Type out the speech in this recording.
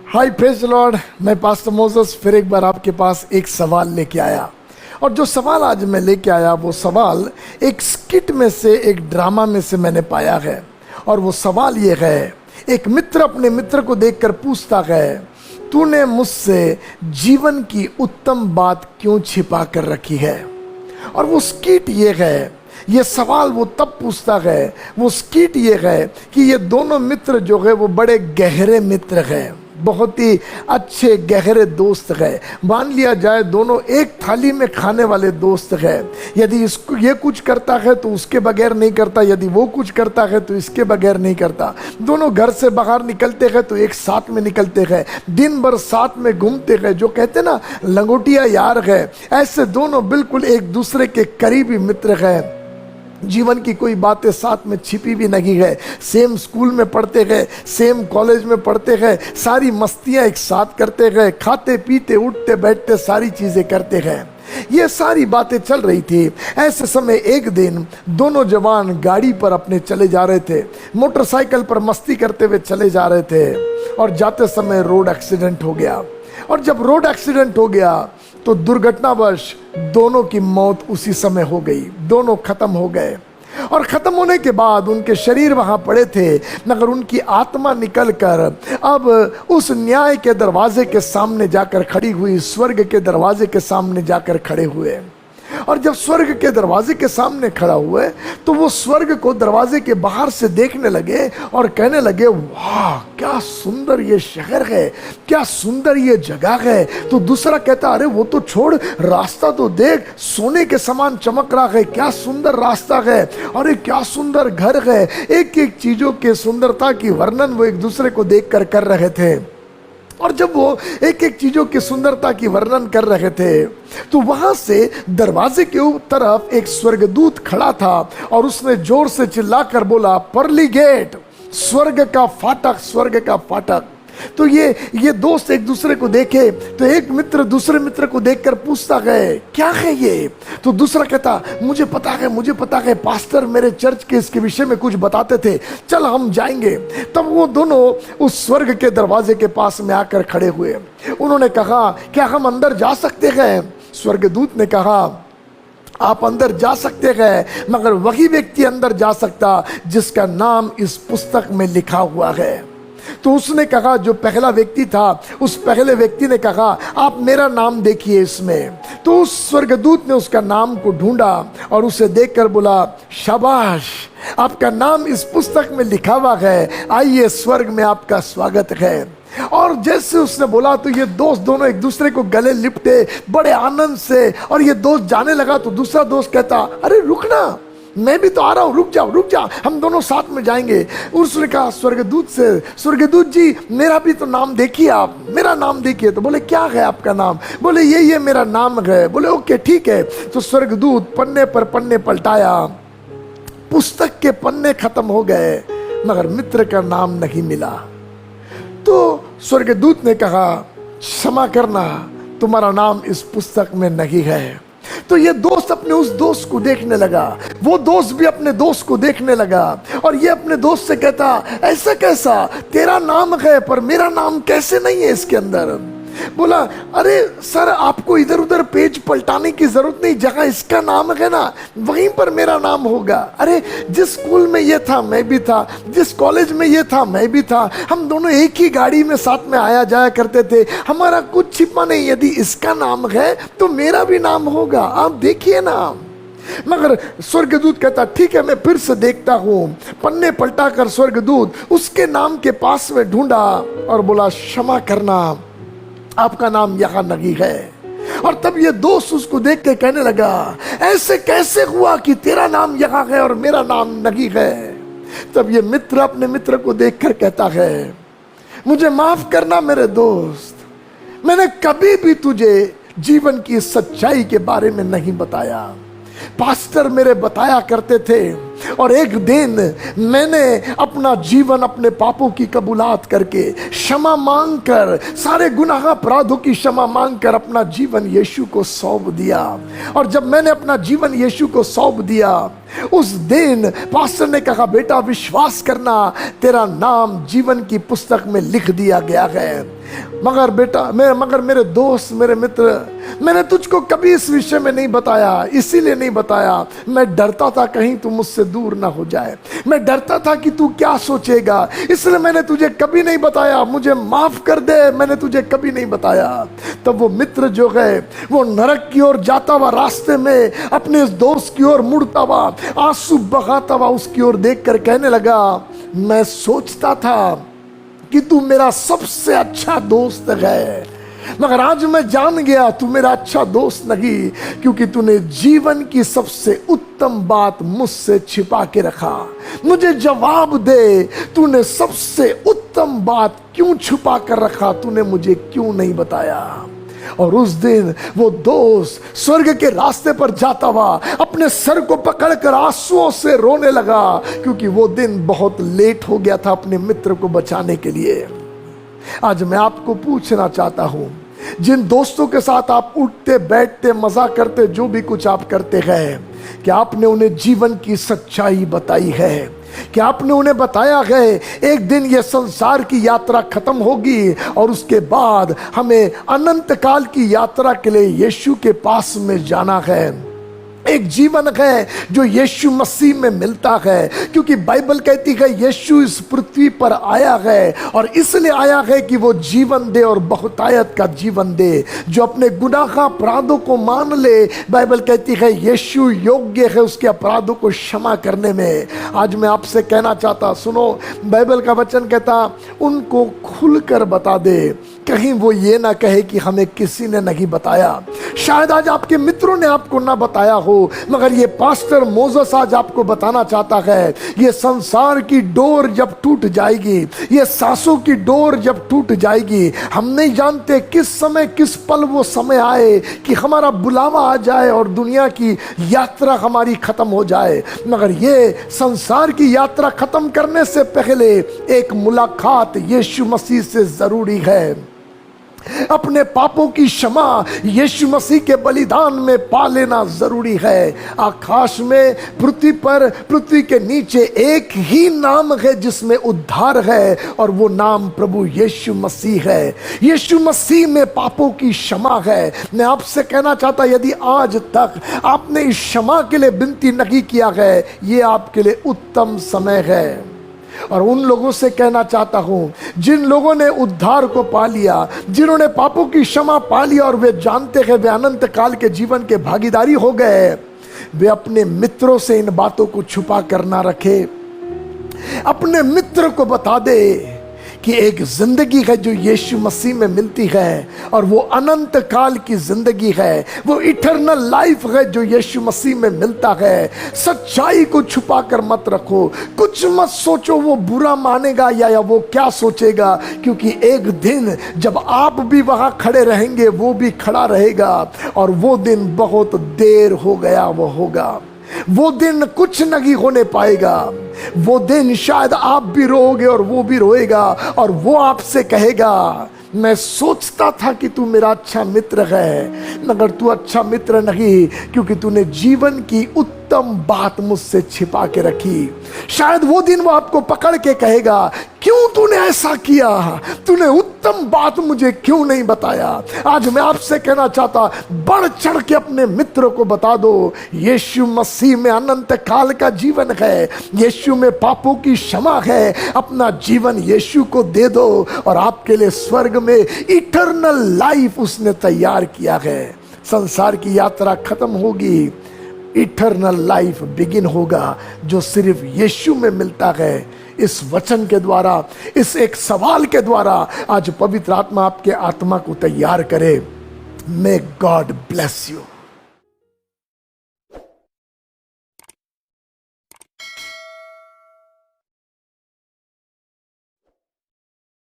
हाय praise Lord. मैं pastor Moses फिर एक बार आपके पास एक सवाल लेके आया, और जो सवाल आज मैं लेके आया वो सवाल एक स्किट में से, एक ड्रामा में से मैंने पाया है। और वो सवाल ये है, एक मित्र अपने मित्र को देखकर पूछता है, तूने मुझसे जीवन की उत्तम बात क्यों छिपा कर रखी है। और वो स्किट ये है, ये सवाल वो तब पूछता है, वो स्किट ये है कि ये दोनों मित्र जो है वो बड़े गहरे मित्र हैं, बहुत ही अच्छे गहरे दोस्त हैं। मान लिया जाए दोनों एक थाली में खाने वाले दोस्त हैं। यदि इसको ये कुछ करता है तो उसके बगैर नहीं करता, यदि वो कुछ करता है तो इसके बगैर नहीं करता। दोनों घर से बाहर निकलते हैं तो एक साथ में निकलते हैं, दिन भर साथ में घूमते हैं। जो कहते ना लंगोटिया यार है, ऐसे दोनों बिल्कुल एक दूसरे के करीबी मित्र हैं। जीवन की कोई बातें साथ में छिपी भी नहीं है। सेम स्कूल में पढ़ते हैं, सेम कॉलेज में पढ़ते हैं, सारी मस्तियां एक साथ करते हैं, खाते पीते उठते बैठते सारी चीजें करते हैं। ये सारी बातें चल रही थी। ऐसे समय एक दिन दोनों जवान गाड़ी पर अपने चले जा रहे थे, मोटरसाइकिल पर मस्ती करते हुए चले जा रहे थे, और जाते समय रोड एक्सीडेंट हो गया। और जब रोड एक्सीडेंट हो गया तो दुर्घटनावश दोनों की मौत उसी समय हो गई, दोनों खत्म हो गए। और खत्म होने के बाद उनके शरीर वहां पड़े थे, मगर उनकी आत्मा निकलकर अब उस न्याय के दरवाजे के सामने जाकर खड़ी हुई, स्वर्ग के दरवाजे के सामने जाकर खड़े हुए। और जब स्वर्ग के दरवाजे के सामने खड़ा हुए तो वो स्वर्ग को दरवाजे के बाहर से देखने लगे और कहने लगे, वाह क्या सुंदर ये शहर है, क्या सुंदर ये जगह है। तो दूसरा कहता, अरे वो तो छोड़, रास्ता तो देख, सोने के समान चमक रहा है, क्या सुंदर रास्ता है, अरे क्या सुंदर घर है। एक एक चीजों के सुंदरता की वर्णन वो एक दूसरे को देखकर कर रहे थे। और जब वो एक एक चीजों की सुंदरता की वर्णन कर रहे थे तो वहां से दरवाजे के तरफ एक स्वर्गदूत खड़ा था, और उसने जोर से चिल्लाकर बोला, परली गेट, स्वर्ग का फाटक, स्वर्ग का फाटक। तो ये दोस्त एक दूसरे को देखे तो एक मित्र दूसरे मित्र को देखकर पूछता है, क्या है ये। तो दूसरा कहता, मुझे पता है, पास्टर मेरे चर्च के इसके विषय में कुछ बताते थे, चल हम जाएंगे। तब वो दोनों उस स्वर्ग के दरवाजे के पास में आकर खड़े हुए। उन्होंने कहा, क्या हम अंदर जा सकते हैं। स्वर्गदूत ने कहा, आप अंदर जा सकते हैं, मगर वही व्यक्ति अंदर जा सकता जिसका नाम इस पुस्तक में लिखा हुआ है। तो उसने कहा, जो पहला व्यक्ति था, उस पहले व्यक्ति ने कहा, आप मेरा नाम देखिए इसमें। तो उस स्वर्गदूत ने उसका नाम को ढूंढा और उसे देखकर बोला, शाबाश, आपका नाम इस पुस्तक में लिखा हुआ है, आइए स्वर्ग में आपका स्वागत है। और जैसे उसने बोला तो ये दोस्त दोनों एक दूसरे को गले लिपटे बड़े आनंद से, और ये दोस्त जाने लगा तो दूसरा दोस्त कहता, अरे रुकना, मैं भी तो आ रहा हूं, रुक जा, हम दोनों साथ में जाएंगे। उसने कहा स्वर्गदूत से, स्वर्गदूत जी मेरा भी तो नाम देखिए, आप मेरा नाम देखिए। तो बोले, क्या है आपका नाम। बोले, ये मेरा नाम है। बोले, ओके ठीक है। तो स्वर्गदूत पन्ने पर पन्ने पलटाया, पुस्तक के पन्ने खत्म हो गए, मगर मित्र का नाम नहीं मिला। तो स्वर्गदूत ने कहा, क्षमा करना, तुम्हारा नाम इस पुस्तक में नहीं है। तो ये दोस्त अपने उस दोस्त को देखने लगा, वो दोस्त भी अपने दोस्त को देखने लगा, और ये अपने दोस्त से कहता, ऐसा कैसा, तेरा नाम है पर मेरा नाम कैसे नहीं है इसके अंदर। बोला, अरे सर आपको इधर उधर पेज पलटाने की जरूरत नहीं, जहां इसका नाम है ना वहीं पर मेरा नाम होगा। अरे जिस स्कूल में ये था मैं भी था, जिस कॉलेज में ये था मैं भी था, हम दोनों एक ही गाड़ी में साथ में आया जाया करते थे, हमारा कुछ छिपा नहीं। यदि इसका नाम है तो मेरा भी नाम होगा, आप देखिए ना। मगर स्वर्गदूत कहता, ठीक है मैं फिर से देखता हूं। पन्ने पलटाकर स्वर्गदूत उसके नाम के पास में ढूंढा और बोला, क्षमा करना, आपका नाम यहां नहीं है। और तब ये दोस्त उसको देख के कहने लगा, ऐसे कैसे हुआ कि तेरा नाम यहां है और मेरा नाम नहीं है। तब ये मित्र अपने मित्र को देखकर कहता है, मुझे माफ करना मेरे दोस्त, मैंने कभी भी तुझे जीवन की सच्चाई के बारे में नहीं बताया। पास्टर मेरे बताया करते थे, और एक दिन मैंने अपना जीवन अपने पापों की कबूलात करके, क्षमा मांगकर, सारे गुनाह अपराधों की क्षमा मांगकर अपना जीवन यीशु को सौंप दिया। और जब मैंने अपना जीवन यीशु को सौंप दिया, उस दिन पास्टर ने कहा, बेटा विश्वास करना, तेरा नाम जीवन की पुस्तक में लिख दिया गया है। मगर बेटा मगर मेरे दोस्त, मेरे मित्र, मैंने तुझको कभी इस विषय में नहीं बताया, इसीलिए नहीं बताया, मैं डरता था कहीं तू मुझसे दूर ना हो जाए, मैं डरता था कि तू क्या सोचेगा, इसलिए मैंने तुझे कभी नहीं बताया, मुझे माफ कर दे, मैंने तुझे कभी नहीं बताया। तब वो मित्र जो है वो नरक की ओर जाता हुआ रास्ते में अपने इस दोस्त की ओर मुड़ता हुआ, आंसू बहाता हुआ उसकी ओर देखकर कहने लगा, मैं सोचता था कि तू मेरा सबसे अच्छा दोस्त है, मगर आज मैं जान गया तू मेरा अच्छा दोस्त नहीं, क्योंकि तूने जीवन की सबसे उत्तम बात मुझसे छिपा के रखा। मुझे जवाब दे, तूने सबसे उत्तम बात क्यों छुपा कर रखा, तूने मुझे क्यों नहीं बताया। और उस दिन वो दोस्त स्वर्ग के रास्ते पर जाता हुआ अपने सर को पकड़कर आंसुओं से रोने लगा, क्योंकि वो दिन बहुत लेट हो गया था अपने मित्र को बचाने के लिए। आज मैं आपको पूछना चाहता हूं, जिन दोस्तों के साथ आप उठते बैठते मजा करते जो भी कुछ आप करते हैं, क्या आपने उन्हें जीवन की सच्चाई बताई है? क्या आपने उन्हें बताया है एक दिन ये संसार की यात्रा खत्म होगी और उसके बाद हमें अनंत काल की यात्रा के लिए यीशु के पास में जाना है? एक जीवन है जो यीशु मसीह में मिलता है, क्योंकि बाइबल कहती है यीशु इस पृथ्वी पर आया है और इसलिए आया है कि वो जीवन दे और बहुतायत का जीवन दे। जो अपने गुनाह अपराधों को मान ले, बाइबल कहती है यीशु योग्य है उसके अपराधों को क्षमा करने में। आज मैं आपसे कहना चाहता, सुनो, बाइबल का वचन कहता उनको खुलकर बता दे, कहीं वो ये ना कहे कि हमें किसी ने नहीं बताया। शायद आज आपके मित्रों ने आपको ना बताया हो, मगर ये पास्टर मोसेस आज आपको बताना चाहता है, ये संसार की डोर जब टूट जाएगी, ये सांसों की डोर जब टूट जाएगी, हम नहीं जानते किस समय किस पल वो समय आए कि हमारा बुलावा आ जाए और दुनिया की यात्रा हमारी खत्म हो जाए। मगर ये संसार की यात्रा खत्म करने से पहले एक मुलाकात यीशु मसीह से जरूरी है। अपने पापों की क्षमा यीशु मसीह के बलिदान में पा लेना जरूरी है। आकाश में, पृथ्वी पर, पृथ्वी के नीचे एक ही नाम है जिसमें उद्धार है, और वो नाम प्रभु यीशु मसीह है। यीशु मसीह में पापों की क्षमा है। मैं आपसे कहना चाहता, यदि आज तक आपने इस क्षमा के लिए विनती नहीं किया है, ये आपके लिए उत्तम समय है। और उन लोगों से कहना चाहता हूं जिन लोगों ने उद्धार को पा लिया, जिन्होंने पापों की क्षमा पा लिया और वे जानते हैं वे अनंत काल के जीवन के भागीदारी हो गए, वे अपने मित्रों से इन बातों को छुपा कर ना रखे। अपने मित्र को बता दे कि एक जिंदगी है जो यीशु मसीह में मिलती है, और वो अनंत काल की जिंदगी है, वो इटर्नल लाइफ है जो यीशु मसीह में मिलता है। सच्चाई को छुपा कर मत रखो, कुछ मत सोचो वो बुरा मानेगा या वो क्या सोचेगा, क्योंकि एक दिन जब आप भी वहां खड़े रहेंगे वो भी खड़ा रहेगा, और वो दिन बहुत देर हो गया वो होगा। वो दिन कुछ नहीं होने पाएगा। वो दिन शायद आप भी रोओगे और वो भी रोएगा, और वो आपसे कहेगा, मैं सोचता था कि तू मेरा अच्छा मित्र है, मगर तू अच्छा मित्र नहीं, क्योंकि तूने जीवन की उत्तम बात मुझसे छिपा के रखी। शायद वो दिन वो आपको पकड़ के कहेगा, क्यों तूने ऐसा किया, तूने उत्तम बात मुझे क्यों नहीं बताया। आज मैं आपसे कहना चाहता, बढ़ चढ़ के अपने मित्र को बता दो, यीशु मसीह में अनंत काल का जीवन है, यीशु में पापों की क्षमा है। अपना जीवन यीशु को दे दो, और आपके लिए स्वर्ग में इटर्नल लाइफ उसने तैयार किया है। संसार की यात्रा खत्म होगी, इटर्नल लाइफ बिगिन होगा, जो सिर्फ यीशु में मिलता है। इस वचन के द्वारा, इस एक सवाल के द्वारा आज पवित्र आत्मा आपके आत्मा को तैयार करे। May God bless you.